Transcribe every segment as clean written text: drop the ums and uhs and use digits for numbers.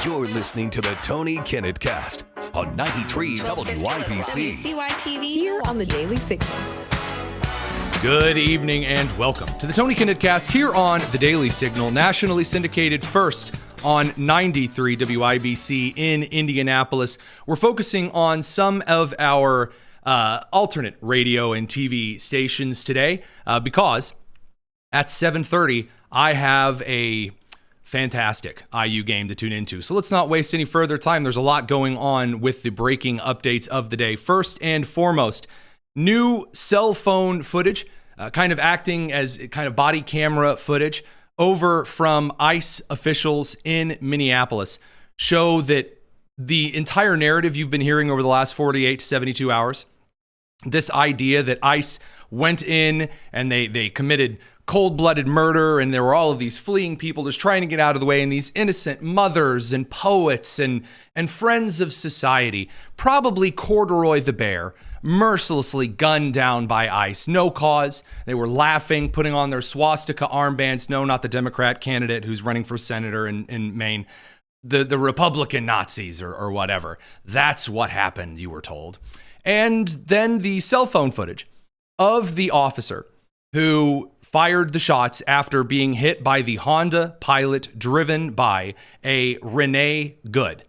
You're listening to the Tony Kinnett Cast on 93 WYPC. WCYTV Here on the Daily Signal. Good evening and welcome to the Tony Kinnett Cast here on the Daily Signal, nationally syndicated first on 93 WIBC in Indianapolis. We're focusing on some of our alternate radio and TV stations today because at 7:30 I have a fantastic IU game to tune into. So let's not waste any further time. There's a lot going on with the breaking updates of the day. First and foremost, new cell phone footage, kind of acting as kind of body camera footage over from ICE officials in Minneapolis, show that the entire narrative you've been hearing over the last 48 to 72 hours, this idea that ICE went in and they committed cold-blooded murder, and there were all of these fleeing people just trying to get out of the way, and these innocent mothers and poets and friends of society, probably Corduroy the bear, mercilessly gunned down by ICE. No cause. They were laughing, putting on their swastika armbands. No, not the Democrat candidate who's running for senator in Maine. The Republican Nazis or whatever. That's what happened, you were told. And then the cell phone footage of the officer who fired the shots after being hit by the Honda Pilot driven by a Renee Good.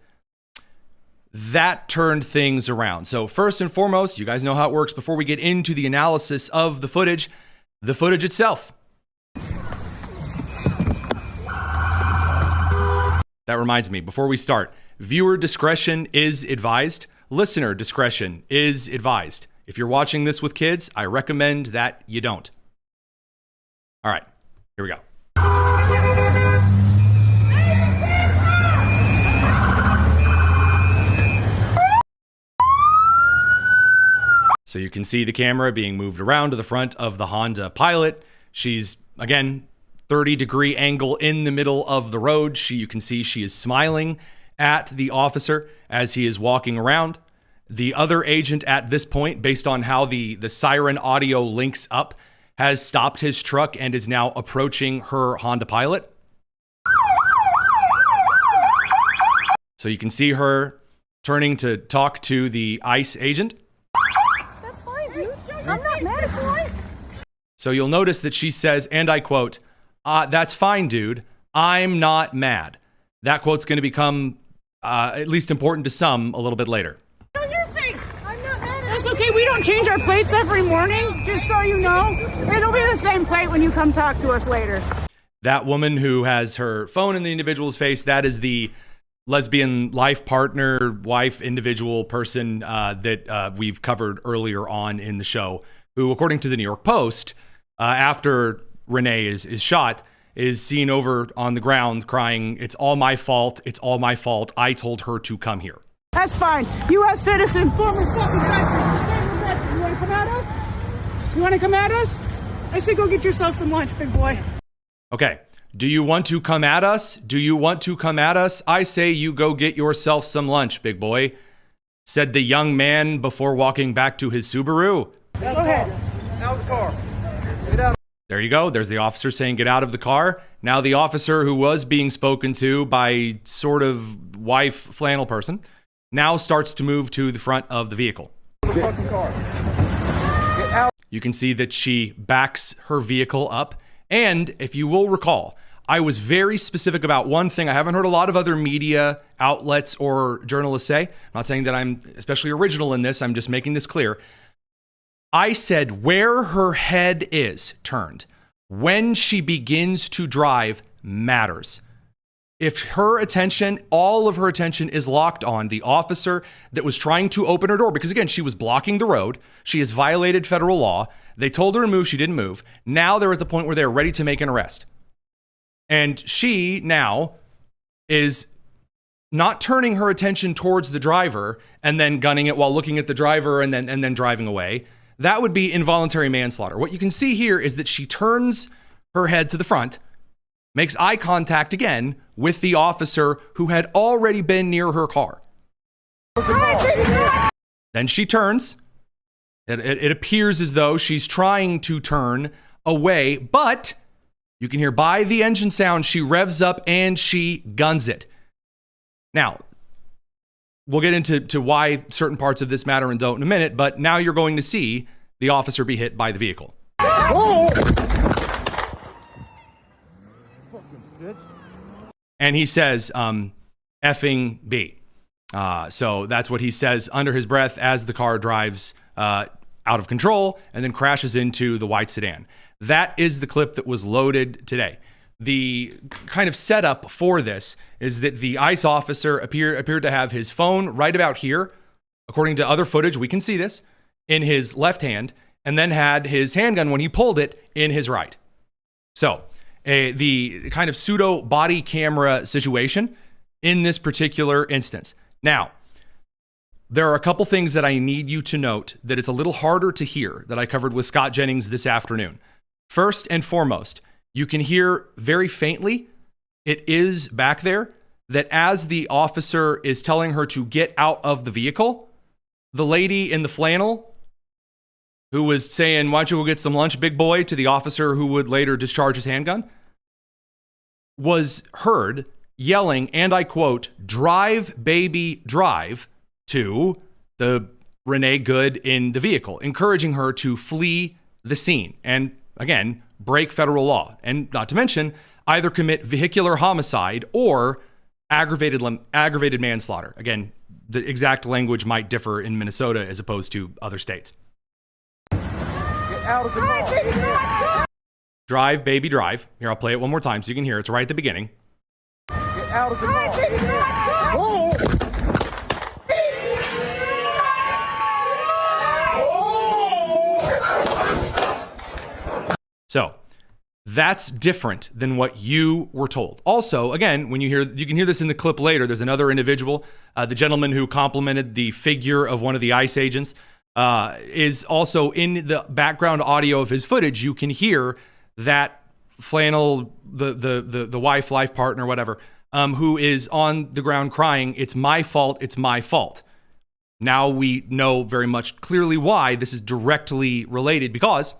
That turned things around. So first and foremost, you guys know how it works. Before we get into the analysis of the footage itself. That reminds me, before we start, viewer discretion is advised. Listener discretion is advised. If you're watching this with kids, I recommend that you don't. All right, here we go. So you can see the camera being moved around to the front of the Honda Pilot. She's, again, 30-degree angle in the middle of the road. You can see she is smiling at the officer as he is walking around. The other agent at this point, based on how the siren audio links up, has stopped his truck and is now approaching her Honda Pilot. So you can see her turning to talk to the ICE agent. That's fine, dude. I'm not mad at you. So you'll notice that she says, and I quote, "That's fine, dude. I'm not mad." That quote's going to become at least important to some a little bit later. It's okay, we don't change our plates every morning, just so you know. It'll be the same plate when you come talk to us later. That woman who has her phone in the individual's face, that is the lesbian life partner, wife, individual person that we've covered earlier on in the show, who, according to the New York Post, after Renee is shot, is seen over on the ground crying, "It's all my fault, it's all my fault. I told her to come here." That's fine. U.S. citizen, former fucking veteran. You want to come at us? You want to come at us? I say go get yourself some lunch, big boy. Okay. Do you want to come at us? Do you want to come at us? I say you go get yourself some lunch, big boy, said the young man before walking back to his Subaru. Go ahead. Out of the car. Get out. There you go. There's the officer saying get out of the car. Now the officer who was being spoken to by sort of wife flannel person now starts to move to the front of the vehicle. The fucking car. Get out. You can see that she backs her vehicle up. And if you will recall, I was very specific about one thing. I haven't heard a lot of other media outlets or journalists say. I'm not saying that I'm especially original in this. I'm just making this clear. I said where her head is turned when she begins to drive matters. If her attention, all of her attention is locked on the officer that was trying to open her door, because again, she was blocking the road. She has violated federal law. They told her to move. She didn't move. Now they're at the point where they're ready to make an arrest. And she now is not turning her attention towards the driver and then gunning it while looking at the driver and then driving away. That would be involuntary manslaughter. What you can see here is that she turns her head to the front, makes eye contact again with the officer who had already been near her car. Then she turns. It appears as though she's trying to turn away, but you can hear by the engine sound, she revs up and she guns it. Now, we'll get into why certain parts of this matter and don't in a minute, but now you're going to see the officer be hit by the vehicle. And he says, effing B. So that's what he says under his breath as the car drives out of control and then crashes into the white sedan. That is the clip that was loaded today. The kind of setup for this is that the ICE officer appeared to have his phone right about here. According to other footage, we can see this in his left hand, and then had his handgun when he pulled it in his right. So the kind of pseudo body camera situation in this particular instance. Now, there are a couple things that I need you to note that it's a little harder to hear that I covered with Scott Jennings this afternoon. First and foremost, you can hear very faintly, it is back there, that as the officer is telling her to get out of the vehicle, the lady in the flannel who was saying, "Why don't you go get some lunch, big boy," to the officer who would later discharge his handgun, was heard yelling, and I quote, "Drive, baby, drive," to the Renee Good in the vehicle, encouraging her to flee the scene and, again, break federal law, and not to mention either commit vehicular homicide or aggravated manslaughter. Again, the exact language might differ in Minnesota as opposed to other states. Get out of the car. Drive, baby, drive. Here, I'll play it one more time so you can hear. It's right at the beginning. Get out of the car. Whoa. So that's different than what you were told. Also, again, when you can hear this in the clip later, there's another individual, the gentleman who complimented the figure of one of the ICE agents, is also in the background audio of his footage. You can hear that flannel, the wife, life partner, whatever, who is on the ground crying, "It's my fault, it's my fault." Now we know very much clearly why this is directly related, because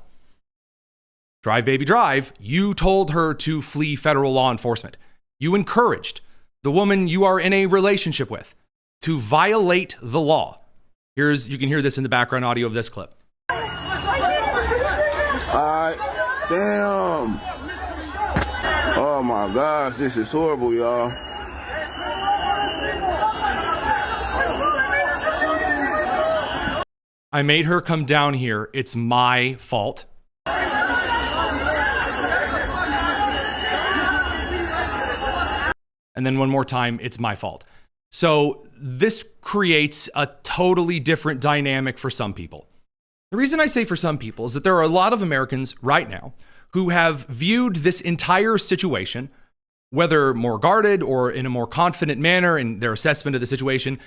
drive, baby, drive, you told her to flee federal law enforcement. You encouraged the woman you are in a relationship with to violate the law. You can hear this in the background audio of this clip. Damn. Oh my gosh, this is horrible, y'all. I made her come down here. It's my fault. And then one more time, "It's my fault." So this creates a totally different dynamic for some people. The reason I say for some people is that there are a lot of Americans right now who have viewed this entire situation, whether more guarded or in a more confident manner in their assessment of the situation.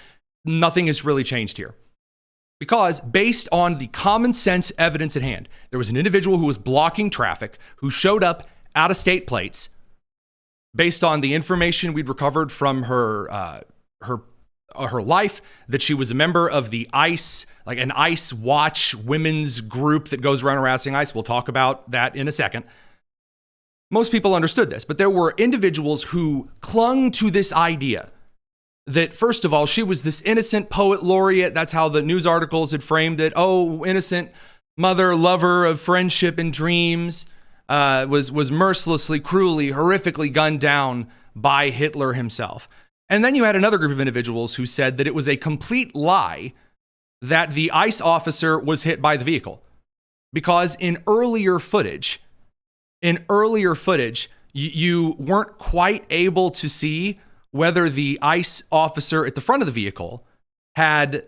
Nothing has really changed here. Because based on the common sense evidence at hand, there was an individual who was blocking traffic, who showed up out of state plates. Based on the information we'd recovered from her life, that she was a member of the ICE, like an ICE Watch women's group that goes around harassing ICE. We'll talk about that in a second. Most people understood this, but there were individuals who clung to this idea that, first of all, she was this innocent poet laureate. That's how the news articles had framed it. Oh, innocent mother, lover of friendship and dreams. Was mercilessly, cruelly, horrifically gunned down by Hitler himself. And then you had another group of individuals who said that it was a complete lie that the ICE officer was hit by the vehicle. Because in earlier footage, you weren't quite able to see whether the ICE officer at the front of the vehicle had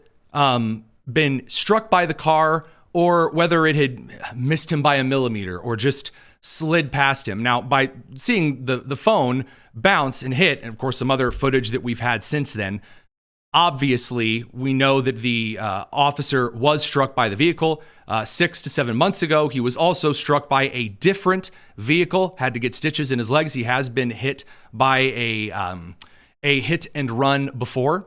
been struck by the car or whether it had missed him by a millimeter or just slid past him. Now, by seeing the phone bounce and hit, and of course some other footage that we've had since then, obviously we know that the officer was struck by the vehicle 6 to 7 months ago. He was also struck by a different vehicle, had to get stitches in his legs. He has been hit by a hit and run before.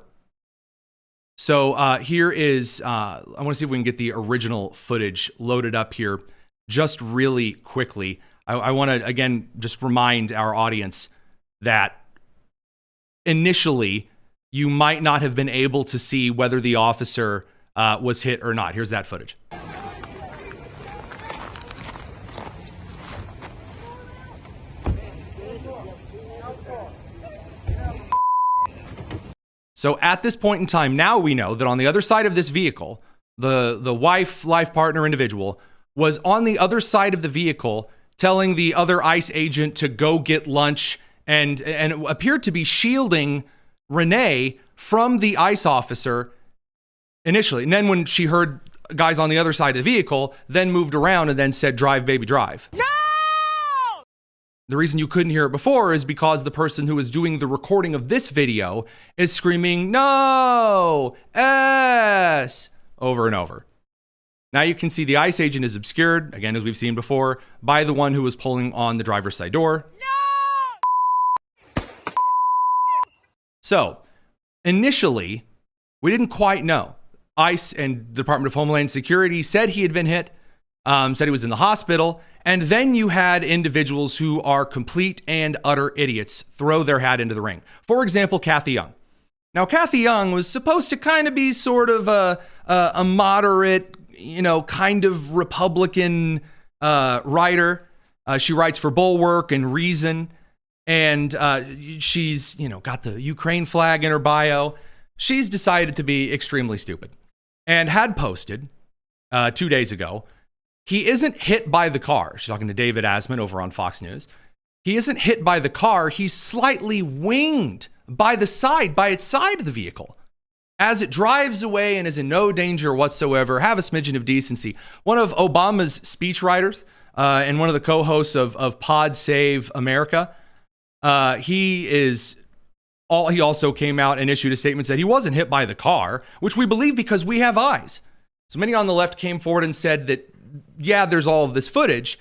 So here is, I want to see if we can get the original footage loaded up here just really quickly. I want to, again, just remind our audience that initially you might not have been able to see whether the officer was hit or not. Here's that footage. So at this point in time, now we know that on the other side of this vehicle, the life partner individual was on the other side of the vehicle telling the other ICE agent to go get lunch and appeared to be shielding Renee from the ICE officer initially. And then when she heard guys on the other side of the vehicle, then moved around and then said, "Drive, baby, drive." No! The reason you couldn't hear it before is because the person who is doing the recording of this video is screaming, "No! S!" over and over. Now you can see the ICE agent is obscured, again, as we've seen before, by the one who was pulling on the driver's side door. No! So, initially, we didn't quite know. ICE and the Department of Homeland Security said he had been hit, said he was in the hospital, and then you had individuals who are complete and utter idiots throw their hat into the ring. For example, Kathy Young. Now, Kathy Young was supposed to kind of be sort of a moderate, kind of Republican writer. She writes for Bulwark and Reason, and she's, got the Ukraine flag in her bio. She's decided to be extremely stupid and had posted 2 days ago, he isn't hit by the car. She's talking to David Asman over on Fox News. He isn't hit by the car. He's slightly winged by its side of the vehicle as it drives away and is in no danger whatsoever. Have a smidgen of decency. One of Obama's speechwriters and one of the co-hosts of Pod Save America, he also came out and issued a statement that he wasn't hit by the car, which we believe because we have eyes. So many on the left came forward and said that, yeah, there's all of this footage,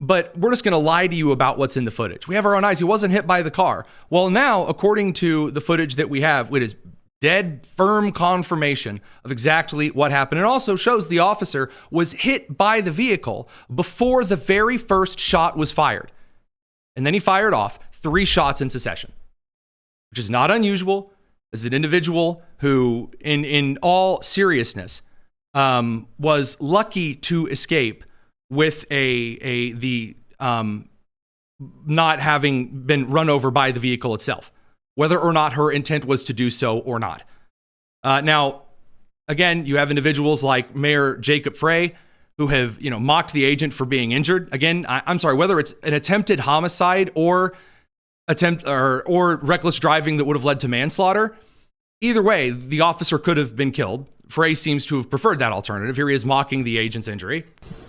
but we're just going to lie to you about what's in the footage. We have our own eyes. He wasn't hit by the car. Well, now, according to the footage that we have, it is dead, firm confirmation of exactly what happened. It also shows the officer was hit by the vehicle before the very first shot was fired. And then he fired off 3 shots in succession, which is not unusual. This is an individual who, in all seriousness, was lucky to escape with the not having been run over by the vehicle itself, whether or not her intent was to do so or not. Now, again, you have individuals like Mayor Jacob Frey who have, mocked the agent for being injured. Again, I'm sorry, whether it's an attempted homicide or reckless driving that would have led to manslaughter, either way, the officer could have been killed. Frey seems to have preferred that alternative. Here he is mocking the agent's injury.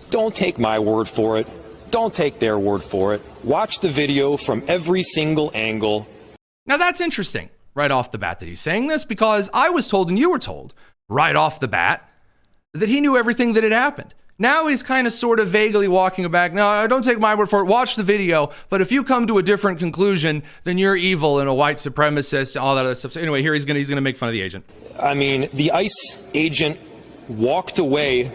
Don't take my word for it. Don't take their word for it. Watch the video from every single angle. Now that's interesting right off the bat that he's saying this, because I was told, and you were told right off the bat, that he knew everything that had happened. Now he's kind of sort of vaguely walking back. No, don't take my word for it. Watch the video. But if you come to a different conclusion, then you're evil and a white supremacist, all that other stuff. So anyway, here he's gonna make fun of the agent. I mean, the ICE agent walked away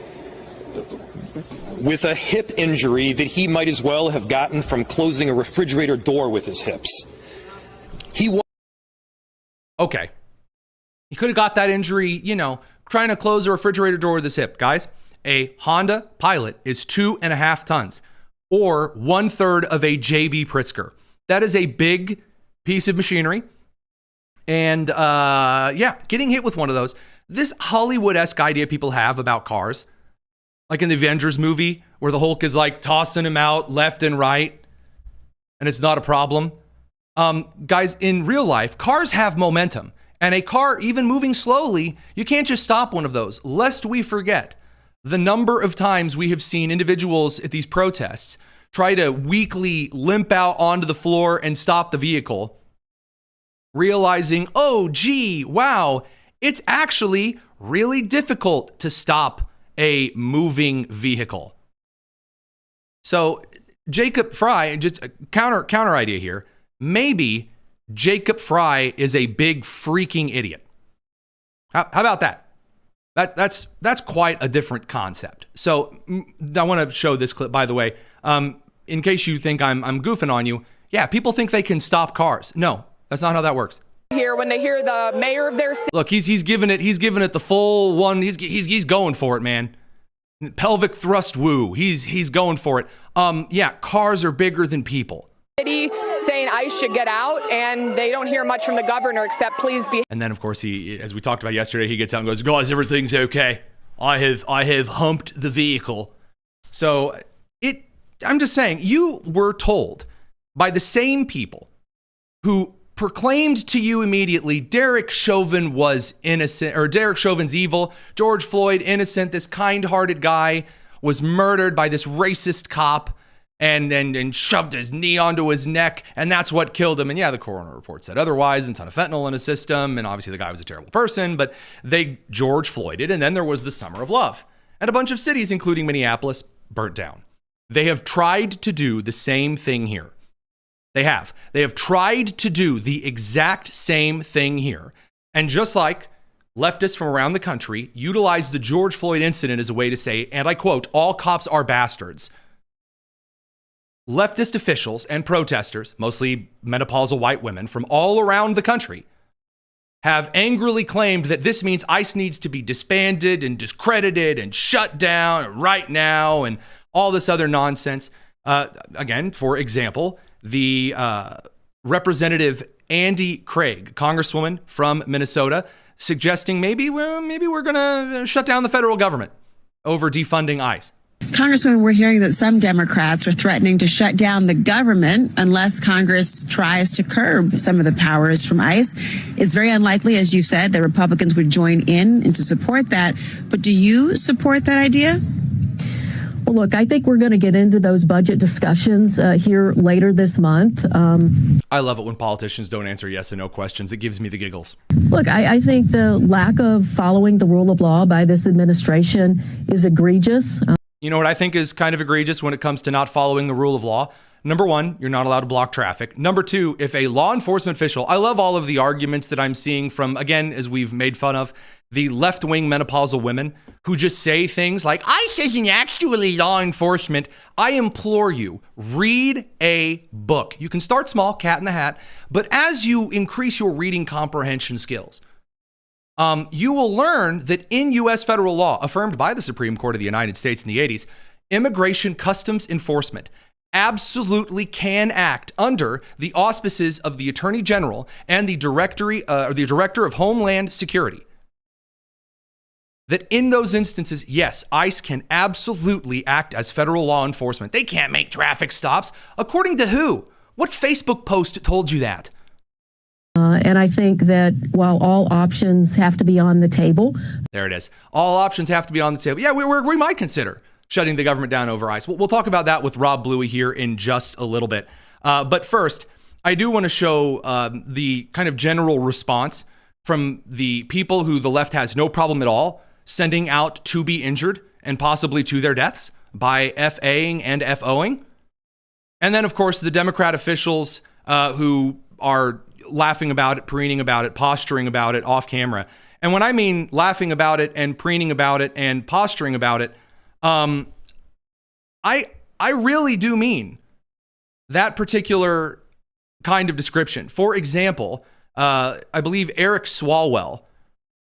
with a hip injury that he might as well have gotten from closing a refrigerator door with his hips. Okay. He could have got that injury, trying to close a refrigerator door with his hip. Guys, a Honda Pilot is 2.5 tons, or 1/3 of a JB Pritzker. That is a big piece of machinery. And getting hit with one of those, this Hollywood-esque idea people have about cars, like in the Avengers movie, where the Hulk is like tossing him out left and right, and it's not a problem. Guys, in real life, cars have momentum. And a car, even moving slowly, you can't just stop one of those, lest we forget the number of times we have seen individuals at these protests try to weakly limp out onto the floor and stop the vehicle, realizing, oh, gee, wow, it's actually really difficult to stop a moving vehicle. So Jacob Frey, just a counter idea here, maybe Jacob Frey is a big freaking idiot. How about that? That's quite a different concept. So I want to show this clip, by the way, in case you think I'm goofing on you. Yeah, people think they can stop cars. No, that's not how that works. here when they hear the mayor of their city. Look, he's giving it the full one. He's going for it, man. Pelvic thrust woo. He's going for it. Yeah, cars are bigger than people. Saying ICE should get out, and they don't hear much from the governor except please be. And then, of course, he, as we talked about yesterday, he gets out and goes, "Guys, everything's okay. I have humped the vehicle." So I'm just saying, you were told by the same people who proclaimed to you immediately Derek Chauvin was innocent, or Derek Chauvin's evil, George Floyd innocent, this kind-hearted guy was murdered by this racist cop and shoved his knee onto his neck, and that's what killed him. And yeah, the coroner report said otherwise, and a ton of fentanyl in his system, and obviously the guy was a terrible person, but they George Floyded, and then there was the Summer of Love. And a bunch of cities, including Minneapolis, burnt down. They have tried to do the same thing here. They have tried to do the exact same thing here. And just like leftists from around the country utilized the George Floyd incident as a way to say, and I quote, "all cops are bastards," leftist officials and protesters, mostly menopausal white women from all around the country, have angrily claimed that this means ICE needs to be disbanded and discredited and shut down right now and all this other nonsense. Again, for example, the Representative Andy Craig, Congresswoman from Minnesota, suggesting maybe we're going to shut down the federal government over defunding ICE. Congresswoman, we're hearing that some Democrats are threatening to shut down the government unless Congress tries to curb some of the powers from ICE. It's very unlikely, as you said, that Republicans would join in and to support that. But do you support that idea? Well, look, I think we're going to get into those budget discussions here later this month. I love it when politicians don't answer yes and no questions. It gives me the giggles. Look, I think the lack of following the rule of law by this administration is egregious. You know what I think is kind of egregious when it comes to not following the rule of law? Number one, you're not allowed to block traffic. Number two, if a law enforcement official, I love all of the arguments that I'm seeing from, again, as we've made fun of, the left-wing menopausal women who just say things like, ICE isn't actually law enforcement. I implore you, read a book. You can start small, Cat in the Hat, but as you increase your reading comprehension skills, you will learn that in U.S. federal law, affirmed by the Supreme Court of the United States in the 80s, immigration customs enforcement absolutely can act under the auspices of the Attorney General and the Director of Homeland Security. That in those instances, yes, ICE can absolutely act as federal law enforcement. They can't make traffic stops. According to who? What Facebook post told you that? And I think that while all options have to be on the table. There it is. All options have to be on the table. Yeah, we might consider shutting the government down over ICE. We'll talk about that with Rob Bluey here in just a little bit. But first, I do want to show the kind of general response from the people who the left has no problem at all sending out to be injured and possibly to their deaths by FAing and FOing. And then, of course, the Democrat officials who are laughing about it, preening about it, posturing about it off camera. And when I mean laughing about it and preening about it and posturing about it, I really do mean that particular kind of description. For example, I believe Eric Swalwell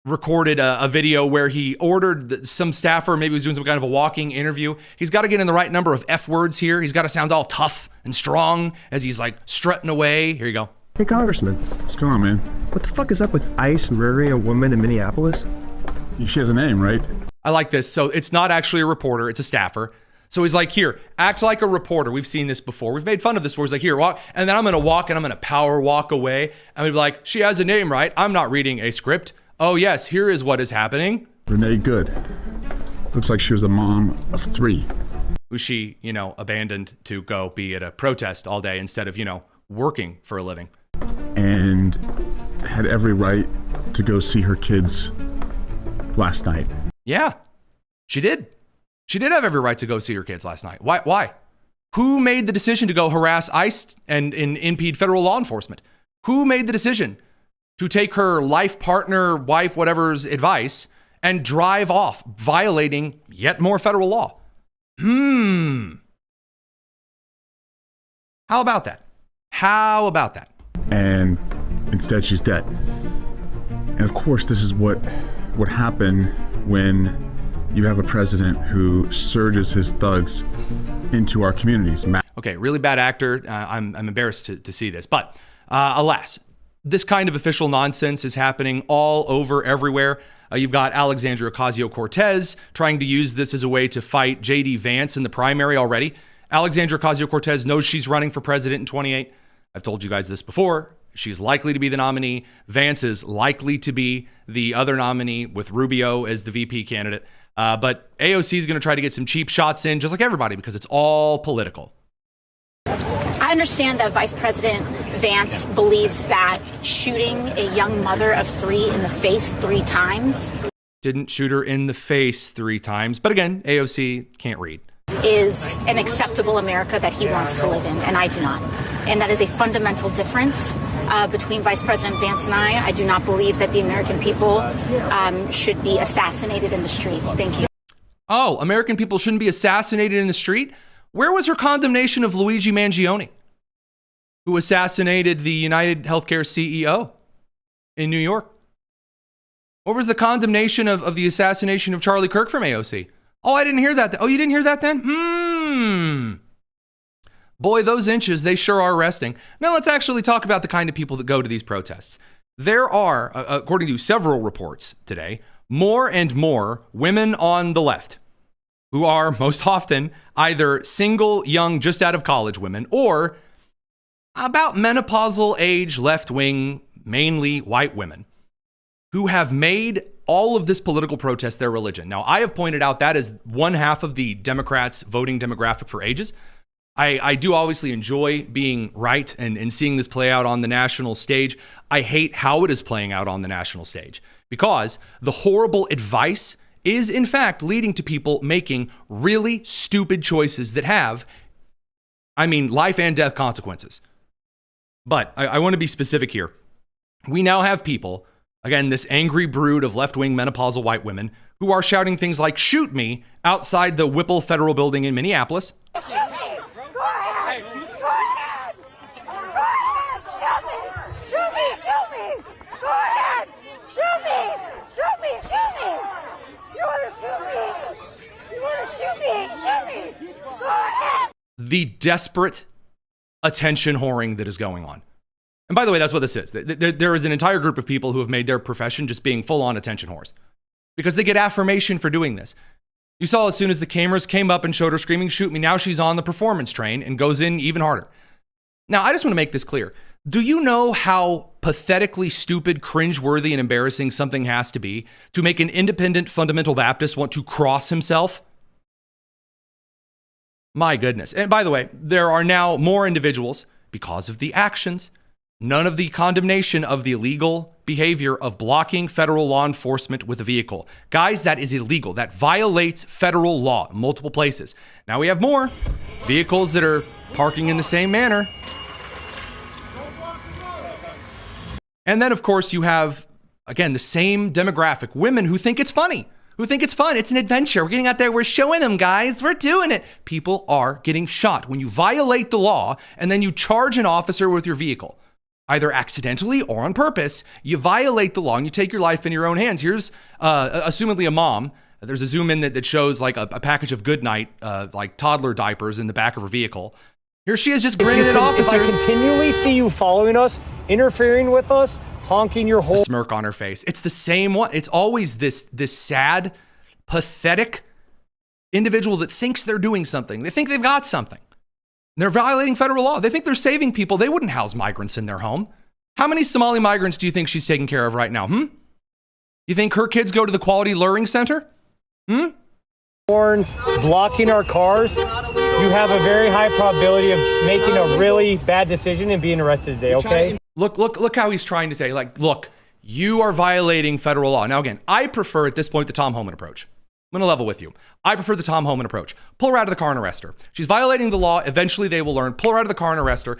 recorded a video where he ordered some staffer, maybe he was doing some kind of a walking interview. He's got to get in the right number of F words here. He's got to sound all tough and strong as he's like strutting away. Here you go. Hey, Congressman. What's going on, man? What the fuck is up with ICE murdering a woman in Minneapolis? She has a name, right? I like this. So it's not actually a reporter, it's a staffer. So he's like, here, act like a reporter. We've seen this before. We've made fun of this before. He's like, here, walk. And then I'm going to walk and I'm going to power walk away. And we'd be like, she has a name, right? I'm not reading a script. Oh, yes, here is what is happening. Renee Good. Looks like she was a mom of 3. Who she, abandoned to go be at a protest all day instead of, working for a living. And had every right to go see her kids last night. Yeah, she did. She did have every right to go see her kids last night. Why? Who made the decision to go harass ICE and impede federal law enforcement? Who made the decision to take her life partner, wife, whatever's advice and drive off, violating yet more federal law? How about that? How about that? And Instead, she's dead. And of course, this is what would happen when you have a president who surges his thugs into our communities. Okay, really bad actor. I'm embarrassed to see this. But alas, this kind of official nonsense is happening all over everywhere. You've got Alexandria Ocasio-Cortez trying to use this as a way to fight J.D. Vance in the primary already. Alexandria Ocasio-Cortez knows she's running for president in 2028. I've told you guys this before. She's likely to be the nominee. Vance is likely to be the other nominee with Rubio as the VP candidate. But AOC is going to try to get some cheap shots in, just like everybody, because it's all political. I understand that Vice President Vance believes that shooting a young mother of 3 in the face 3 times. Didn't shoot her in the face 3 times. But again, AOC can't read. Is an acceptable America that he wants to live in, and I do not. And that is a fundamental difference between Vice President Vance and I. I do not believe that the American people should be assassinated in the street. Thank you. Oh, American people shouldn't be assassinated in the street? Where was her condemnation of Luigi Mangione, who assassinated the United Healthcare CEO in New York? What was the condemnation of the assassination of Charlie Kirk from AOC? Oh, I didn't hear that. Oh, you didn't hear that then? Boy, those inches, they sure are resting. Now let's actually talk about the kind of people that go to these protests. There are, according to several reports today, more and more women on the left who are most often either single, young, just out of college women, or about menopausal age, left-wing, mainly white women, who have made all of this political protest their religion. Now, I have pointed out that as one half of the Democrats' voting demographic for ages. I do obviously enjoy being right and seeing this play out on the national stage. I hate how it is playing out on the national stage because the horrible advice is in fact leading to people making really stupid choices that have, life and death consequences. But I want to be specific here. We now have people, again, this angry brood of left-wing menopausal white women who are shouting things like, "Shoot me," outside the Whipple Federal Building in Minneapolis. Shoot me! Go ahead! Go ahead! Go ahead! Shoot me! Shoot me! Shoot me! Go ahead! Shoot me! Shoot me! Shoot me! You want to shoot me? You want to shoot me? Shoot me! Go ahead! The desperate attention whoring that is going on. And by the way, that's what this is. There is an entire group of people who have made their profession just being full-on attention whores because they get affirmation for doing this. You saw as soon as the cameras came up and showed her screaming, "Shoot me," now she's on the performance train and goes in even harder. Now, I just want to make this clear. Do you know how pathetically stupid, cringeworthy, and embarrassing something has to be to make an independent fundamental Baptist want to cross himself? My goodness. And by the way, there are now more individuals, because of the actions, none of the condemnation of the illegal behavior of blocking federal law enforcement with a vehicle. Guys, that is illegal. That violates federal law in multiple places. Now we have more vehicles that are parking in the same manner. And then, of course, you have, again, the same demographic, women who think it's funny, who think it's fun. It's an adventure. We're getting out there. We're showing them, guys. We're doing it. People are getting shot when you violate the law and then you charge an officer with your vehicle. Either accidentally or on purpose, you violate the law and you take your life in your own hands. Here's, assumedly a mom. There's a zoom in that shows like a package of Goodnight, like toddler diapers in the back of her vehicle. Here she is just grinning at officers. If I continually see you following us, interfering with us, honking your whole... A smirk on her face. It's the same one. It's always this sad, pathetic individual that thinks they're doing something. They think they've got something. They're violating federal law. They think they're saving people. They wouldn't house migrants in their home. How many Somali migrants do you think she's taking care of right now? You think her kids go to the Quality Luring Center? Blocking our cars, you have a very high probability of making a really bad decision and being arrested today, okay? Look how he's trying to say, like, look, you are violating federal law. Now, again, I prefer at this point the Tom Homan approach. I'm going to level with you. I prefer the Tom Homan approach. Pull her out of the car and arrest her. She's violating the law. Eventually they will learn. Pull her out of the car and arrest her.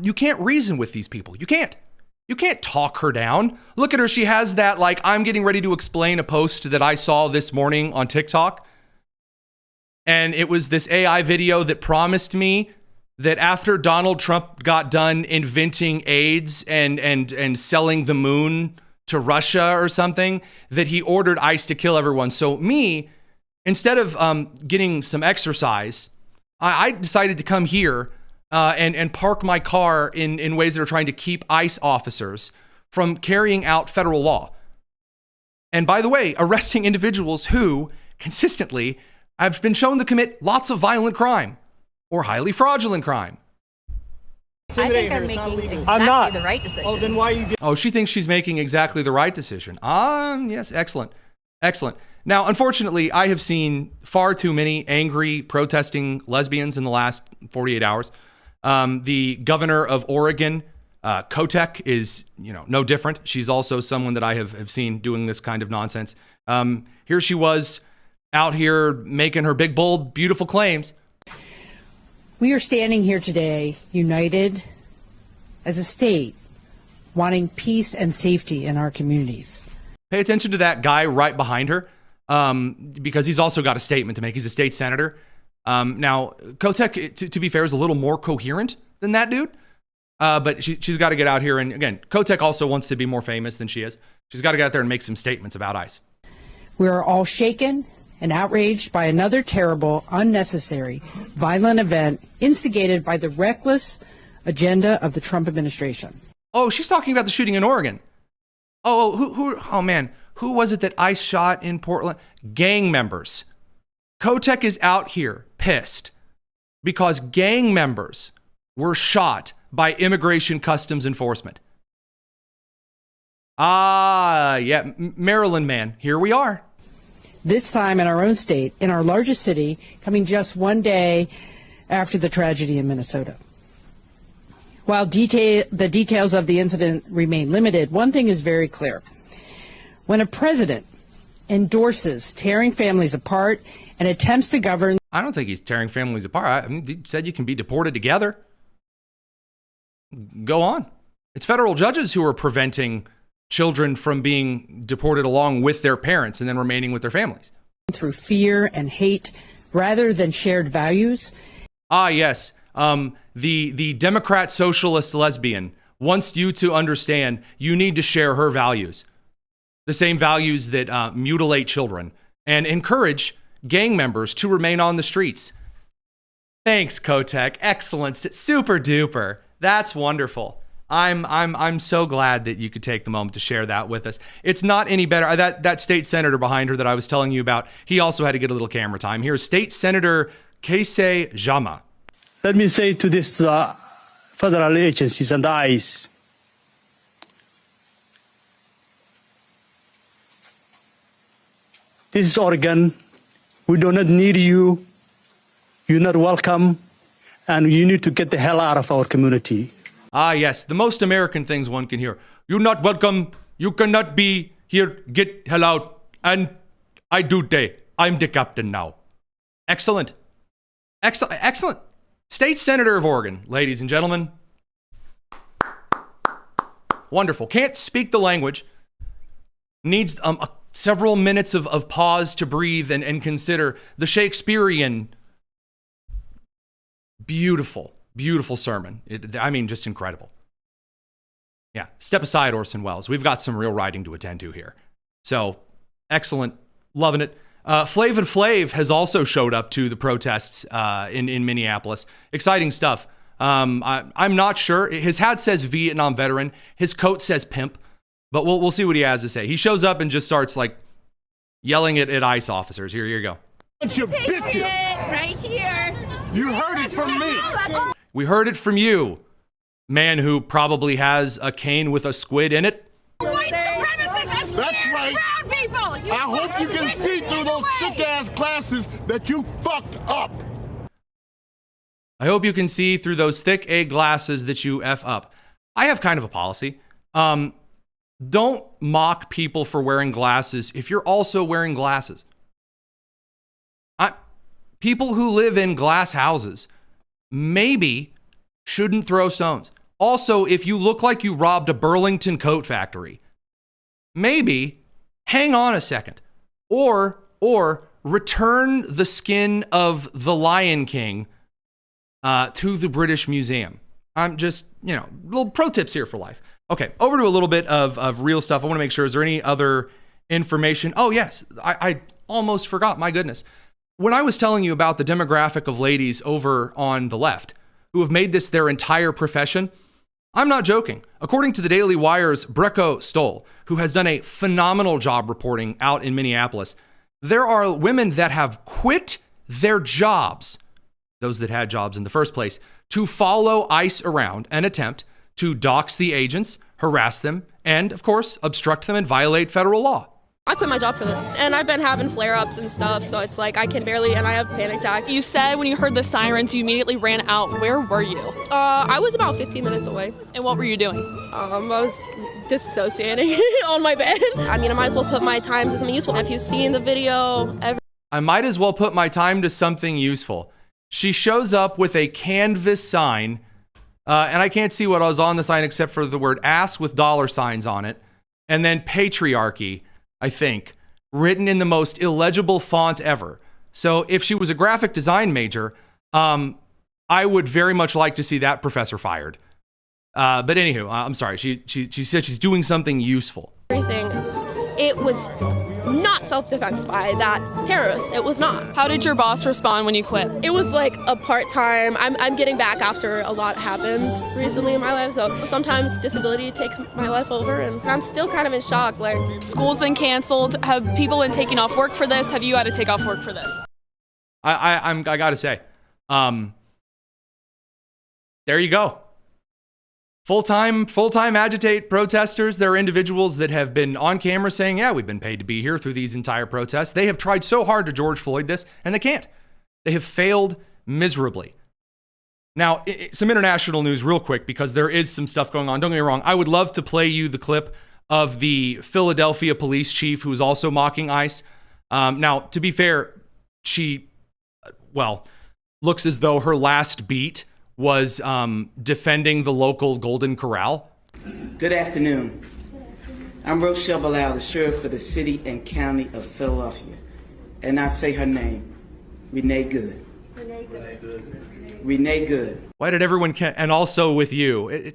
You can't reason with these people. You can't talk her down. Look at her. She has that, like, I'm getting ready to explain a post that I saw this morning on TikTok. And it was this AI video that promised me that after Donald Trump got done inventing AIDS and selling the moon to Russia or something, that he ordered ICE to kill everyone. So me, instead of getting some exercise, I decided to come here and park my car in ways that are trying to keep ICE officers from carrying out federal law. And by the way, arresting individuals who consistently have been shown to commit lots of violent crime or highly fraudulent crime. I think I'm making exactly the right decision. Oh, then why are you Oh, she thinks she's making exactly the right decision. Yes, excellent. Excellent. Now, unfortunately, I have seen far too many angry protesting lesbians in the last 48 hours. The governor of Oregon, Kotek, is no different. She's also someone that I have seen doing this kind of nonsense. Here she was out here making her big, bold, beautiful claims. We are standing here today united as a state, wanting peace and safety in our communities. Pay attention to that guy right behind her, because he's also got a statement to make. He's a state senator. Now, Kotek, to be fair, is a little more coherent than that dude. But she's got to get out here. And again, Kotek also wants to be more famous than she is. She's got to get out there and make some statements about ICE. We are all shaken and outraged by another terrible, unnecessary, violent event instigated by the reckless agenda of the Trump administration. Oh, she's talking about the shooting in Oregon. Oh man, who was it that ICE shot in Portland? Gang members. Kotek is out here pissed because gang members were shot by Immigration Customs Enforcement. Yeah, Maryland man, here we are. This time in our own state, in our largest city, coming just one day after the tragedy in Minnesota. While the details of the incident remain limited, one thing is very clear. When a president endorses tearing families apart and attempts to govern... I don't think he's tearing families apart. I mean, he said you can be deported together. Go on. It's federal judges who are preventing children from being deported along with their parents and then remaining with their families. Through fear and hate rather than shared values. Yes. The Democrat socialist lesbian wants you to understand you need to share her values. The same values that mutilate children and encourage gang members to remain on the streets. Thanks, Kotek. Excellent. Super duper. That's wonderful. I'm so glad that you could take the moment to share that with us. It's not any better. That state senator behind her that I was telling you about, he also had to get a little camera time. Here's State Senator Keisei Jama. Let me say to this, to the federal agencies and the ICE, this is Oregon. We do not need you. You're not welcome. And you need to get the hell out of our community. Yes, the most American things one can hear. You're not welcome. You cannot be here. Get hell out. And I do day. I'm the captain now. Excellent. Excellent. State Senator of Oregon, ladies and gentlemen. Wonderful. Can't speak the language. Needs several minutes of pause to breathe and consider the Shakespearean. Beautiful sermon. Just incredible. Yeah, step aside, Orson Welles. We've got some real writing to attend to here. So, excellent. Loving it. Flav and Flav has also showed up to the protests in Minneapolis. Exciting stuff. I'm not sure. His hat says Vietnam veteran. His coat says pimp. But we'll see what he has to say. He shows up and just starts yelling at ICE officers. Here you go. Bunch of bitches. Right here. You heard it from me. We heard it from you, man who probably has a cane with a squid in it. White supremacists are That's right. Brown people. I hope you can see through those thick-ass glasses that you fucked up. I hope you can see through those thick A glasses that you F up. I have kind of a policy. Don't mock people for wearing glasses if you're also wearing glasses. People who live in glass houses maybe shouldn't throw stones. Also, if you look like you robbed a Burlington coat factory, maybe hang on a second or return the skin of the Lion King to the British Museum. I'm just, little pro tips here for life. Okay, over to a little bit of real stuff. I want to make sure, is there any other information? Oh, yes, I almost forgot, my goodness. When I was telling you about the demographic of ladies over on the left who have made this their entire profession, I'm not joking. According to the Daily Wire's Brecco Stoll, who has done a phenomenal job reporting out in Minneapolis, there are women that have quit their jobs, those that had jobs in the first place, to follow ICE around and attempt to dox the agents, harass them, and, of course, obstruct them and violate federal law. I quit my job for this, and I've been having flare-ups and stuff, so it's like I can barely, and I have panic attack. You said when you heard the sirens, you immediately ran out. Where were you? I was about 15 minutes away. And what were you doing? I was disassociating on my bed. I mean, I might as well put my time to something useful. If you've seen the video, I might as well put my time to something useful. She shows up with a canvas sign, and I can't see what was on the sign except for the word ass with dollar signs on it, and then patriarchy, I think, written in the most illegible font ever. So if she was a graphic design major, I would very much like to see that professor fired. But anywho, I'm sorry. She said she's doing something useful. Everything. It was not self-defense by that terrorist. It was not. How did your boss respond when you quit? It was like a part-time. I'm getting back after a lot happened recently in my life, so sometimes disability takes my life over, and I'm still kind of in shock. Like, school's been canceled. Have people been taking off work for this? Have you had to take off work for this? I gotta say, there you go. Full-time agitate protesters. There are individuals that have been on camera saying, yeah, we've been paid to be here through these entire protests. They have tried so hard to George Floyd this, and they can't. They have failed miserably. Now, some international news real quick, because there is some stuff going on. Don't get me wrong. I would love to play you the clip of the Philadelphia police chief who is also mocking ICE. Now, to be fair, she, looks as though her last beat was defending the local Golden Corral. Good afternoon. I'm Rochelle Bilal, the sheriff for the city and county of Philadelphia. And I say her name, Renee Good. Renee Good. Renee Good. Why did everyone and also with you?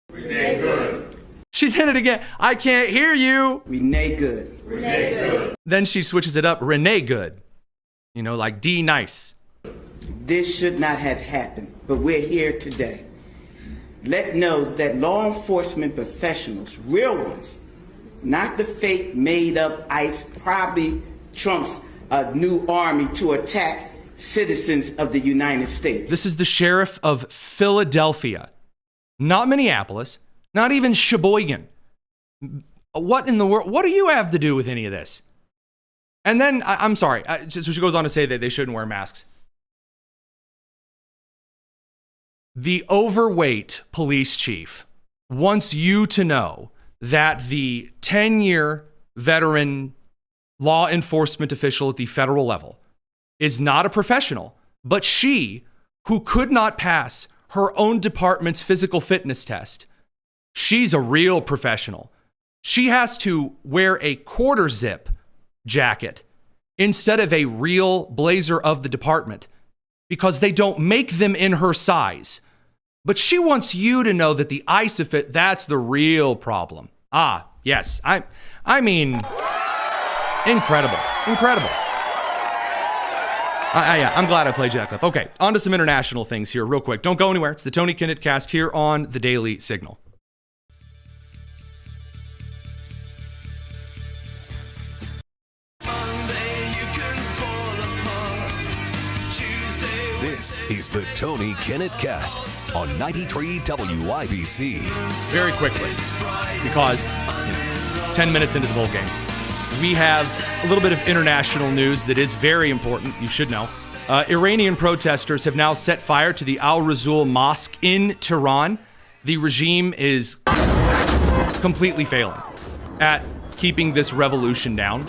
Renee Good. She did it again. I can't hear you. Renee Good. Renee Good. Then she switches it up, Renee Good. Like D nice. This should not have happened, but we're here today. Let know that law enforcement professionals, real ones, not the fake made-up ICE, probably Trump's new army to attack citizens of the United States. This is the sheriff of Philadelphia, not Minneapolis, not even Sheboygan. What in the world? What do you have to do with any of this? And then, I'm sorry, so she goes on to say that they shouldn't wear masks. The overweight police chief wants you to know that the 10-year veteran law enforcement official at the federal level is not a professional, but she, who could not pass her own department's physical fitness test, she's a real professional. She has to wear a quarter zip jacket instead of a real blazer of the department because they don't make them in her size. But she wants you to know that the ICE fit, that's the real problem. Ah, yes. I mean, incredible. Yeah, I'm glad I played you that clip. Okay, on to some international things here real quick. Don't go anywhere. It's the Tony Kinnett Cast here on the Daily Signal. This is the Tony Kinnett Cast on 93 WIBC. Very quickly, because 10 minutes into the bowl game, we have a little bit of international news that is very important. You should know. Iranian protesters have now set fire to the Al Rasul Mosque in Tehran. The regime is completely failing at keeping this revolution down.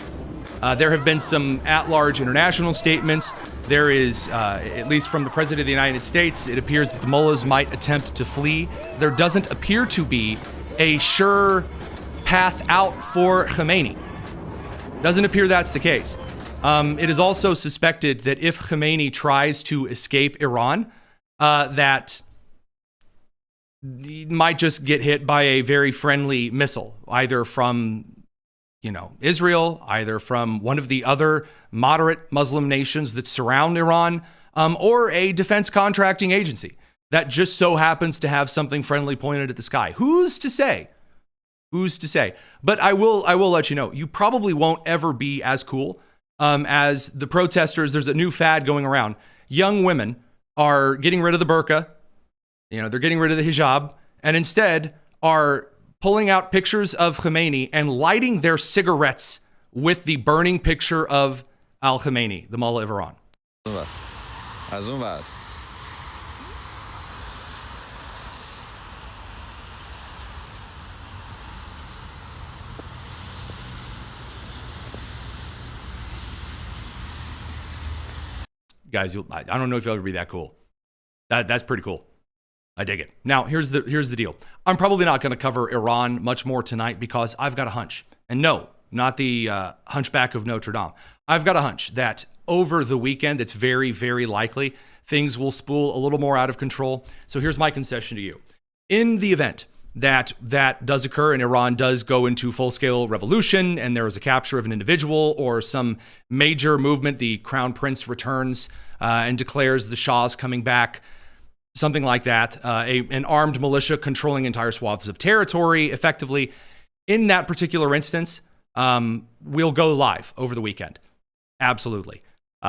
There have been some at-large international statements. There is, at least from the President of the United States, it appears that the mullahs might attempt to flee. There doesn't appear to be a sure path out for Khamenei. Doesn't appear that's the case. It is also suspected that if Khamenei tries to escape Iran, that might just get hit by a very friendly missile, either from Israel, either from one of the other moderate Muslim nations that surround Iran, or a defense contracting agency that just so happens to have something friendly pointed at the sky. Who's to say? Who's to say? But I will let you know, you probably won't ever be as cool as the protesters. There's a new fad going around. Young women are getting rid of the burqa. They're getting rid of the hijab, and instead are pulling out pictures of Khomeini and lighting their cigarettes with the burning picture of al-Khomeini, the Mullah of Iran. Guys, I don't know if you'll ever be that cool. That's pretty cool. I dig it. Now, here's the deal. I'm probably not going to cover Iran much more tonight because I've got a hunch. And no, not the Hunchback of Notre Dame. I've got a hunch that over the weekend, it's very, very likely things will spool a little more out of control. So here's my concession to you. In the event that does occur and Iran does go into full-scale revolution and there is a capture of an individual or some major movement, the crown prince returns and declares the Shah's coming back, something like that, an armed militia controlling entire swaths of territory effectively. In that particular instance, we'll go live over the weekend. Absolutely.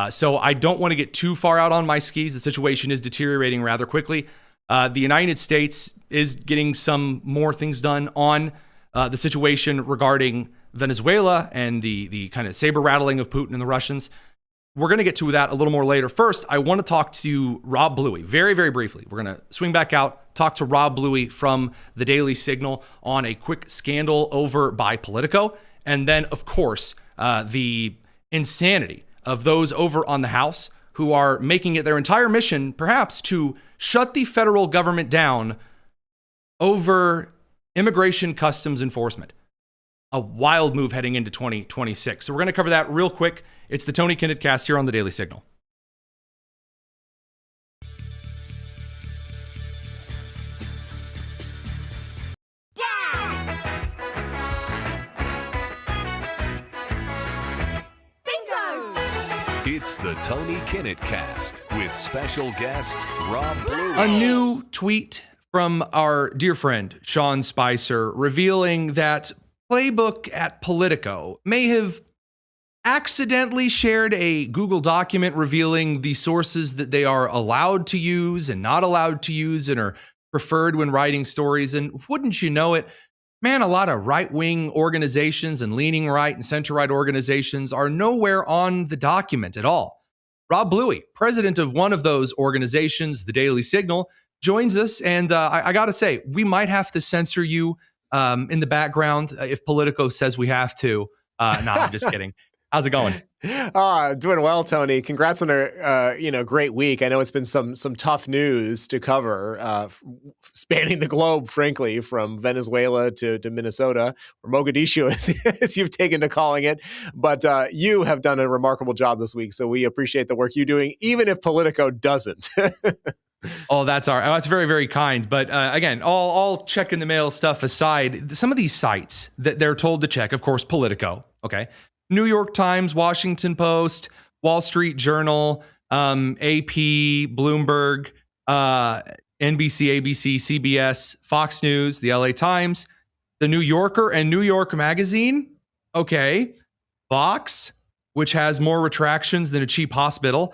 So I don't want to get too far out on my skis. The situation is deteriorating rather quickly. The United States is getting some more things done on the situation regarding Venezuela and the kind of saber rattling of Putin and the Russians. We're going to get to that a little more later. First, I want to talk to Rob Bluey very, very briefly. We're going to swing back out, talk to Rob Bluey from the Daily Signal on a quick scandal over by Politico. And then, of course, the insanity of those over on the House who are making it their entire mission, perhaps, to shut the federal government down over immigration customs enforcement. A wild move heading into 2026. So we're going to cover that real quick. It's the Tony Kinnett Cast here on the Daily Signal. It's the Tony Kinnett Cast with special guest Rob Bluey. A new tweet from our dear friend Sean Spicer revealing that Playbook at Politico may have accidentally shared a Google document revealing the sources that they are allowed to use and not allowed to use and are preferred when writing stories. And wouldn't you know it, man, a lot of right-wing organizations and leaning right and center-right organizations are nowhere on the document at all. Rob Bluey, president of one of those organizations, the Daily Signal, joins us. And I got to say, we might have to censor you in the background if Politico says we have to. No, I'm just kidding. How's it going? Doing well, Tony. Congrats on a great week. I know it's been some tough news to cover, spanning the globe, frankly, from Venezuela to Minnesota, or Mogadishu, as you've taken to calling it. But you have done a remarkable job this week, so we appreciate the work you're doing, even if Politico doesn't. Oh, that's very, very kind. But again, all check in the mail stuff aside, some of these sites that they're told to check, of course, Politico, okay, New York Times, Washington Post, Wall Street Journal, AP, Bloomberg, NBC, ABC, CBS, Fox News, the LA Times, the New Yorker and New York Magazine, okay, Vox, which has more retractions than a cheap hospital,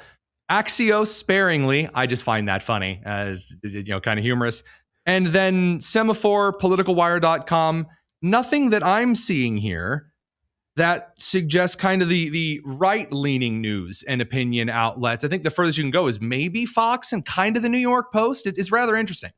Axios sparingly, I just find that funny, kind of humorous. And then Semaphore, politicalwire.com, nothing that I'm seeing here that suggests kind of the right-leaning news and opinion outlets. I think the furthest you can go is maybe Fox and kind of the New York Post. It's rather interesting.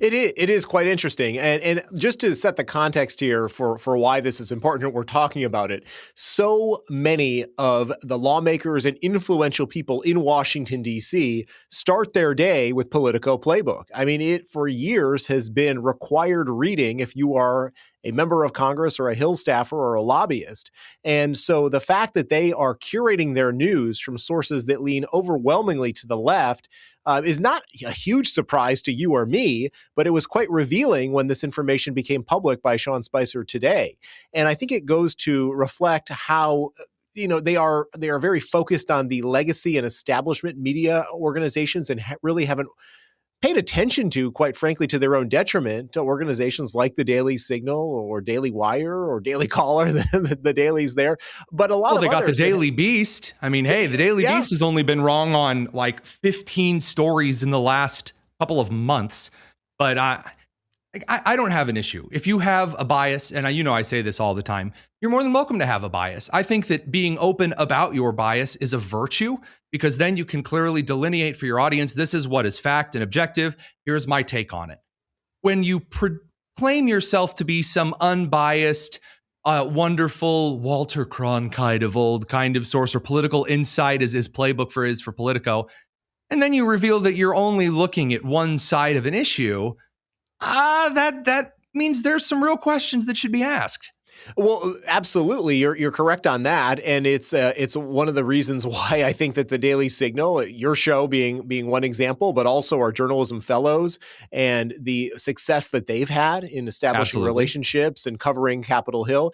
It is quite interesting. And just to set the context here for why this is important, we're talking about it. So many of the lawmakers and influential people in Washington, D.C. start their day with Politico Playbook. I mean, it for years has been required reading if you are a member of Congress or a Hill staffer or a lobbyist. And so the fact that they are curating their news from sources that lean overwhelmingly to the left is not a huge surprise to you or me, but it was quite revealing when this information became public by Sean Spicer today. And I think it goes to reflect how they are very focused on the legacy and establishment media organizations and really haven't paid attention to, quite frankly, to their own detriment, to organizations like the Daily Signal or Daily Wire or Daily Caller, the dailies there. But a lot of they got others, the Daily Beast. I mean, hey, the Daily Beast has only been wrong on like 15 stories in the last couple of months. But I don't have an issue. If you have a bias, and I say this all the time, you're more than welcome to have a bias. I think that being open about your bias is a virtue, because then you can clearly delineate for your audience, this is what is fact and objective. Here's my take on it. When you proclaim yourself to be some unbiased, wonderful Walter Cronkite kind of source, or political insight as his playbook is for Politico, and then you reveal that you're only looking at one side of an issue, that means there's some real questions that should be asked. Well, absolutely. You're correct on that. And it's one of the reasons why I think that the Daily Signal, your show being one example, but also our journalism fellows and the success that they've had in establishing relationships and covering Capitol Hill,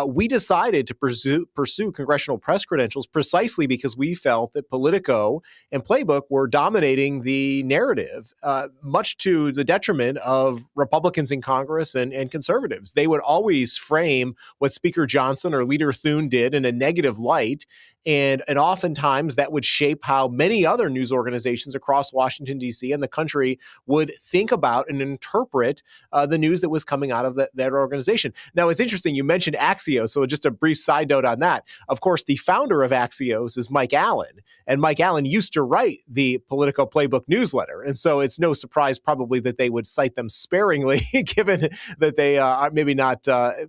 we decided to pursue congressional press credentials precisely because we felt that Politico and Playbook were dominating the narrative, much to the detriment of Republicans in Congress and conservatives. They would always frame what Speaker Johnson or Leader Thune did in a negative light. And oftentimes that would shape how many other news organizations across Washington, D.C. and the country would think about and interpret the news that was coming out of that organization. Now, it's interesting. You mentioned Axios. So just a brief side note on that. Of course, the founder of Axios is Mike Allen. And Mike Allen used to write the Politico Playbook newsletter. And so it's no surprise probably that they would cite them sparingly, given that they are maybe not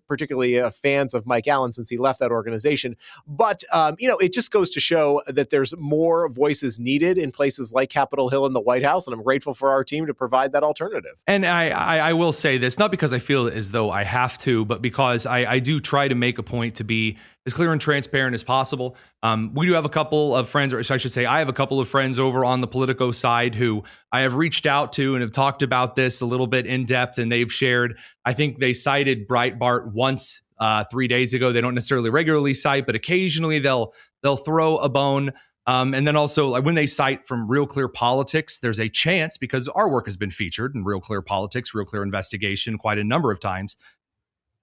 particularly fans of Mike Allen since he left that organization. But, it just goes to show that there's more voices needed in places like Capitol Hill and the White House. And I'm grateful for our team to provide that alternative. And I will say this, not because I feel as though I have to, but because I do try to make a point to be as clear and transparent as possible. We do have a couple of friends, or I should say I have a couple of friends over on the Politico side who I have reached out to and have talked about this a little bit in depth, and they've shared, I think they cited Breitbart once 3 days ago. They don't necessarily regularly cite, but occasionally they'll throw a bone. And then also, like, when they cite from Real Clear Politics, there's a chance, because our work has been featured in Real Clear Politics, Real Clear Investigation quite a number of times,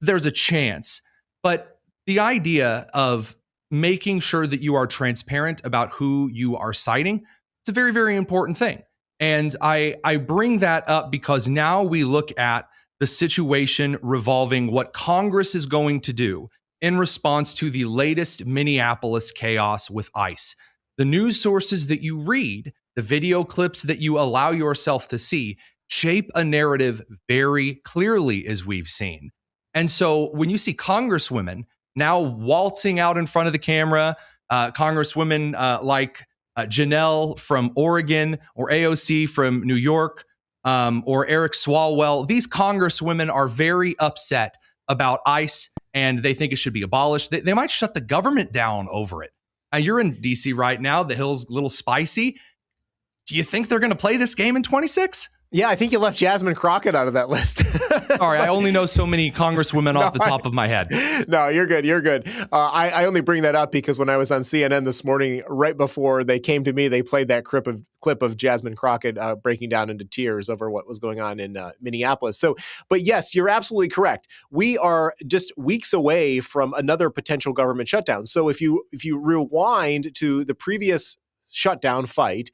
there's a chance. But the idea of making sure that you are transparent about who you are citing, it's a very, very important thing. And I bring that up because now we look at the situation revolving what Congress is going to do in response to the latest Minneapolis chaos with ICE. The news sources that you read, the video clips that you allow yourself to see, shape a narrative very clearly, as we've seen. And so when you see congresswomen now waltzing out in front of the camera, congresswomen like Janelle from Oregon, or AOC from New York, or Eric Swalwell, these congresswomen are very upset about ICE and they think it should be abolished. They might shut the government down over it. You're in DC right now. The Hill's a little spicy. Do you think they're going to play this game in 26? Yeah, I think you left Jasmine Crockett out of that list. Sorry, I only know so many congresswomen off the top of my head. No, you're good. You're good. I only bring that up because when I was on CNN this morning, right before they came to me, they played that clip of Jasmine Crockett breaking down into tears over what was going on in Minneapolis. So, but yes, you're absolutely correct. We are just weeks away from another potential government shutdown. So if you rewind to the previous shutdown fight,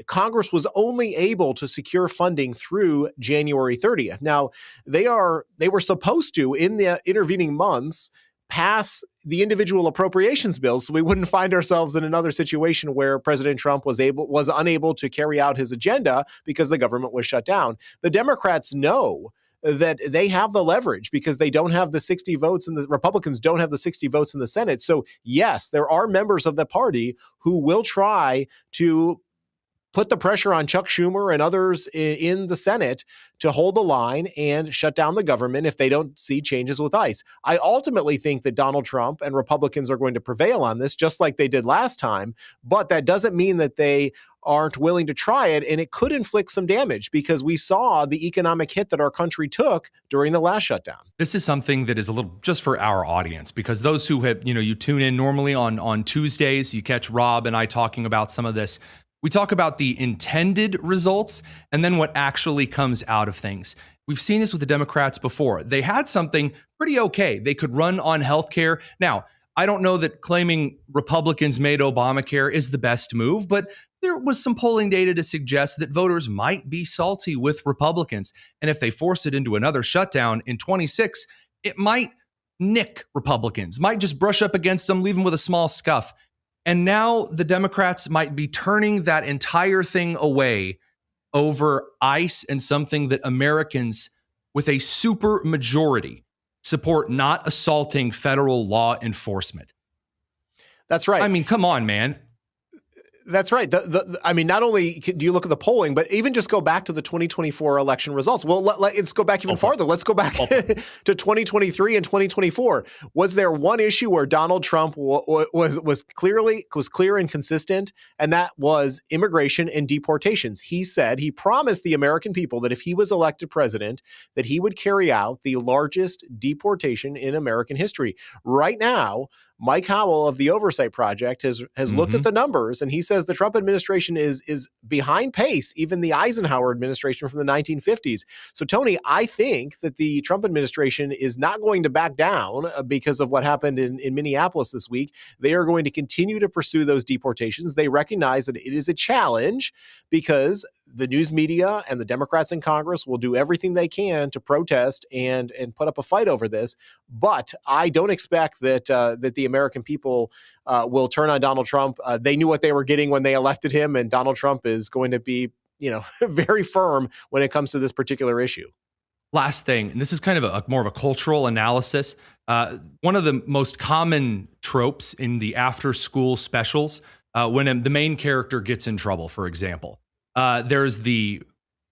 Congress was only able to secure funding through January 30th. Now, they were supposed to, in the intervening months, pass the individual appropriations bills, so we wouldn't find ourselves in another situation where President Trump was unable to carry out his agenda because the government was shut down. The Democrats know that they have the leverage because they don't have the 60 votes, and the Republicans don't have the 60 votes in the Senate. So yes, there are members of the party who will try to put the pressure on Chuck Schumer and others in the Senate to hold the line and shut down the government if they don't see changes with ICE. I ultimately think that Donald Trump and Republicans are going to prevail on this, just like they did last time, but that doesn't mean that they aren't willing to try it, and it could inflict some damage because we saw the economic hit that our country took during the last shutdown. This is something that is a little just for our audience, because those who have, you tune in normally on Tuesdays, you catch Rob and I talking about some of this. We talk about the intended results and then what actually comes out of things. We've seen this with the Democrats before. They had something pretty okay. They could run on healthcare. Now, I don't know that claiming Republicans made Obamacare is the best move, but there was some polling data to suggest that voters might be salty with Republicans. And if they force it into another shutdown in 26, it might nick Republicans, might just brush up against them, leave them with a small scuff. And now the Democrats might be turning that entire thing away over ICE and something that Americans with a super majority support, not assaulting federal law enforcement. That's right. I mean, come on, man. That's right. I mean, not only do you look at the polling, but even just go back to the 2024 election results. Well, let's go back even farther. Let's go back to 2023 and 2024. Was there one issue where Donald Trump was clear and consistent, and that was immigration and deportations? He said, he promised the American people that if he was elected president, that he would carry out the largest deportation in American history. Right now, Mike Howell of the Oversight Project has looked at the numbers, and he says the Trump administration is behind pace, even the Eisenhower administration from the 1950s. So, Tony, I think that the Trump administration is not going to back down because of what happened in Minneapolis this week. They are going to continue to pursue those deportations. They recognize that it is a challenge because the news media and the Democrats in Congress will do everything they can to protest and put up a fight over this. But I don't expect that the American people will turn on Donald Trump. They knew what they were getting when they elected him, and Donald Trump is going to be, very firm when it comes to this particular issue. Last thing, and this is kind of more of a cultural analysis. One of the most common tropes in the after-school specials, when the main character gets in trouble, for example, there's the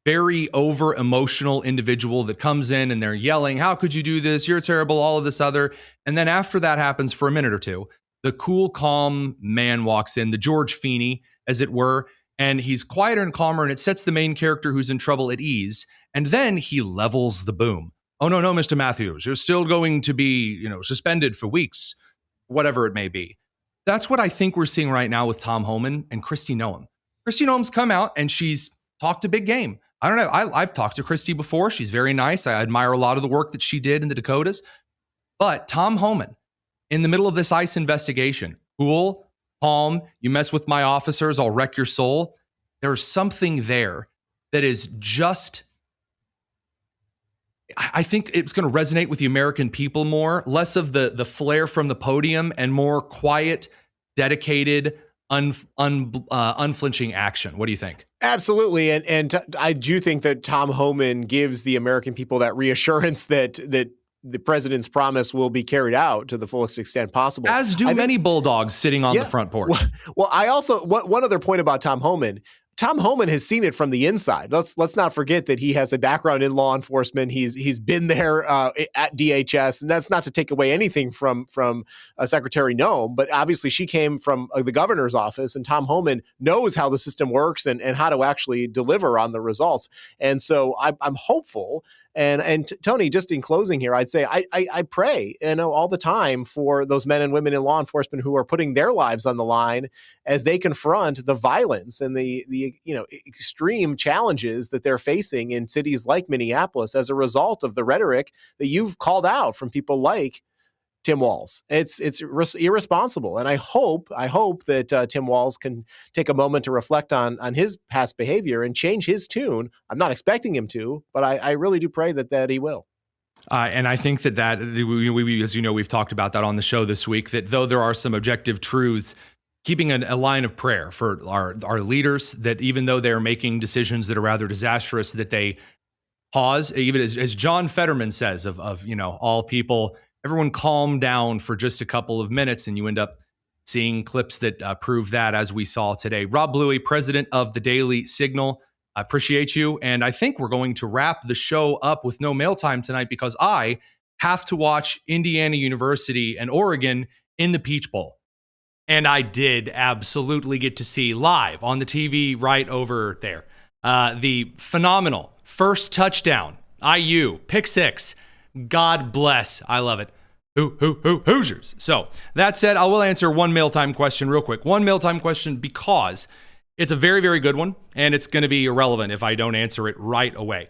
very over emotional individual that comes in and they're yelling, "How could you do this? You're terrible," all of this other. And then after that happens for a minute or two, the cool, calm man walks in, the George Feeney, as it were, and he's quieter and calmer, and it sets the main character who's in trouble at ease. And then he levels the boom. "Oh, no, Mr. Matthews, you're still going to be, suspended for weeks," whatever it may be. That's what I think we're seeing right now with Tom Homan and Kristi Noem. Kristi Noem's come out and she's talked a big game. I don't know. I've talked to Kristi before. She's very nice. I admire a lot of the work that she did in the Dakotas. But Tom Homan, in the middle of this ICE investigation, cool, calm, you mess with my officers, I'll wreck your soul. There's something there that is just, I think it's going to resonate with the American people more, less of the flair from the podium and more quiet, dedicated, unflinching action. What do you think? Absolutely. And I do think that Tom Homan gives the American people that reassurance that the president's promise will be carried out to the fullest extent possible. As do many bulldogs sitting on the front porch. Well, I also, one other point about Tom Homan. Tom Homan has seen it from the inside. Let's not forget that he has a background in law enforcement. He's been there at DHS, and that's not to take away anything from Secretary Noem, but obviously she came from the governor's office, and Tom Homan knows how the system works and how to actually deliver on the results. And so I'm hopeful. And Tony, just in closing here, I'd say I pray, all the time for those men and women in law enforcement who are putting their lives on the line as they confront the violence and the extreme challenges that they're facing in cities like Minneapolis as a result of the rhetoric that you've called out from people like Tim Walz. It's irresponsible. And I hope that Tim Walz can take a moment to reflect on his past behavior and change his tune. I'm not expecting him to, but I really do pray that he will. And I think that we, as you know, we've talked about that on the show this week, that though there are some objective truths, keeping a line of prayer for our leaders, that even though they're making decisions that are rather disastrous, that they pause, even as John Fetterman says of all people, everyone calm down for just a couple of minutes and you end up seeing clips that prove that, as we saw today. Rob Bluey, president of the Daily Signal, I appreciate you. And I think we're going to wrap the show up with no mail time tonight because I have to watch Indiana University and Oregon in the Peach Bowl. And I did absolutely get to see live on the TV right over there the phenomenal first touchdown, IU, pick six. God bless. I love it. Hoosiers. So that said, I will answer one mail time question real quick. One mail time question because it's a very, very good one, and it's going to be irrelevant if I don't answer it right away.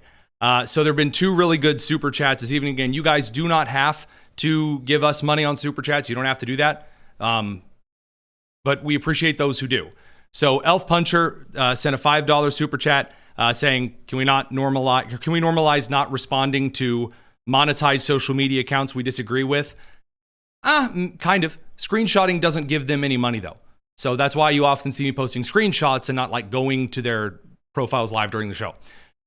So there have been two really good super chats this evening. Again, you guys do not have to give us money on super chats. You don't have to do that. But we appreciate those who do. So Elf Puncher sent a $5 super chat saying, can we normalize not responding to monetized social media accounts we disagree with? Kind of. Screenshotting doesn't give them any money though. So that's why you often see me posting screenshots and not like going to their profiles live during the show.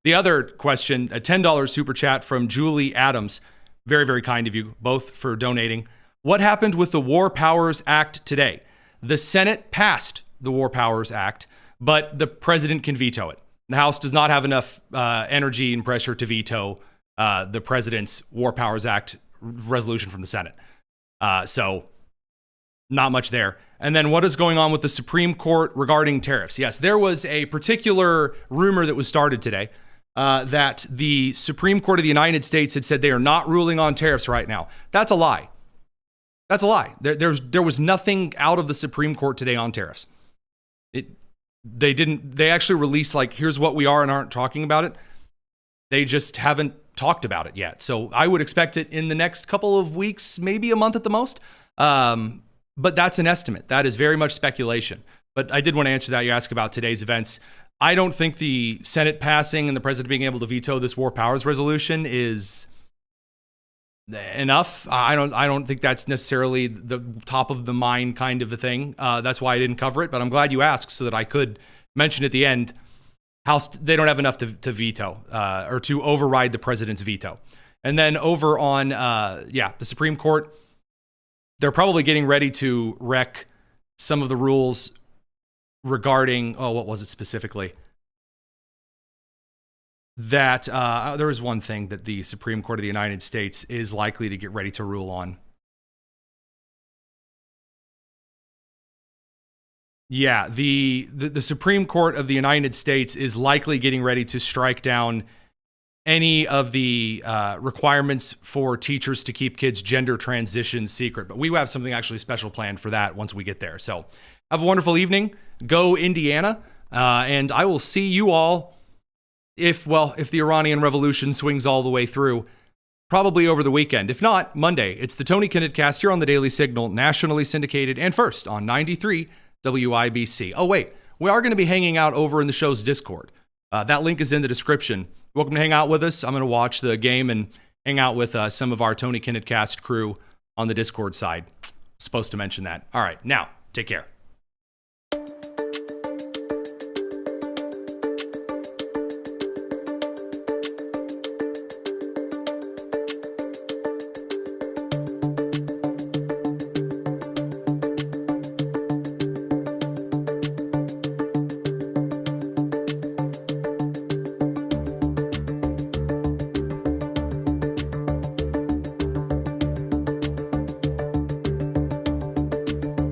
The other question, a $10 super chat from Julie Adams. Very, very kind of you both for donating. What happened with the War Powers Act today? The Senate passed the War Powers Act, but the president can veto it. The House does not have enough energy and pressure to veto the president's War Powers Act resolution from the Senate. So not much there. And then what is going on with the Supreme Court regarding tariffs? Yes, there was a particular rumor that was started today that the Supreme Court of the United States had said they are not ruling on tariffs right now. That's a lie. That's a lie. There was nothing out of the Supreme Court today on tariffs. They actually released like, here's what we are and aren't talking about it. They just haven't talked about it yet. So I would expect it in the next couple of weeks, maybe a month at the most. But that's an estimate. That is very much speculation. But I did want to answer that. You asked about today's events. I don't think the Senate passing and the president being able to veto this War Powers resolution is enough. I don't think that's necessarily the top of the mind kind of a thing. That's why I didn't cover it, but I'm glad you asked so that I could mention at the end how they don't have enough to veto or to override the president's veto. And then over on, the Supreme Court, they're probably getting ready to wreck some of the rules regarding, what was it specifically? That there was one thing that the Supreme Court of the United States is likely to get ready to rule on. Yeah, the Supreme Court of the United States is likely getting ready to strike down any of the requirements for teachers to keep kids' gender transitions secret. But we have something actually special planned for that once we get there. So have a wonderful evening. Go Indiana. And I will see you all if the Iranian Revolution swings all the way through, probably over the weekend. If not, Monday. It's the Tony Kinnett Cast here on the Daily Signal, nationally syndicated and first on 93 WIBC. Oh, wait. We are going to be hanging out over in the show's Discord. That link is in the description. Welcome to hang out with us. I'm going to watch the game and hang out with some of our Tony Kinnett Cast crew on the Discord side. Supposed to mention that. All right. Now, take care.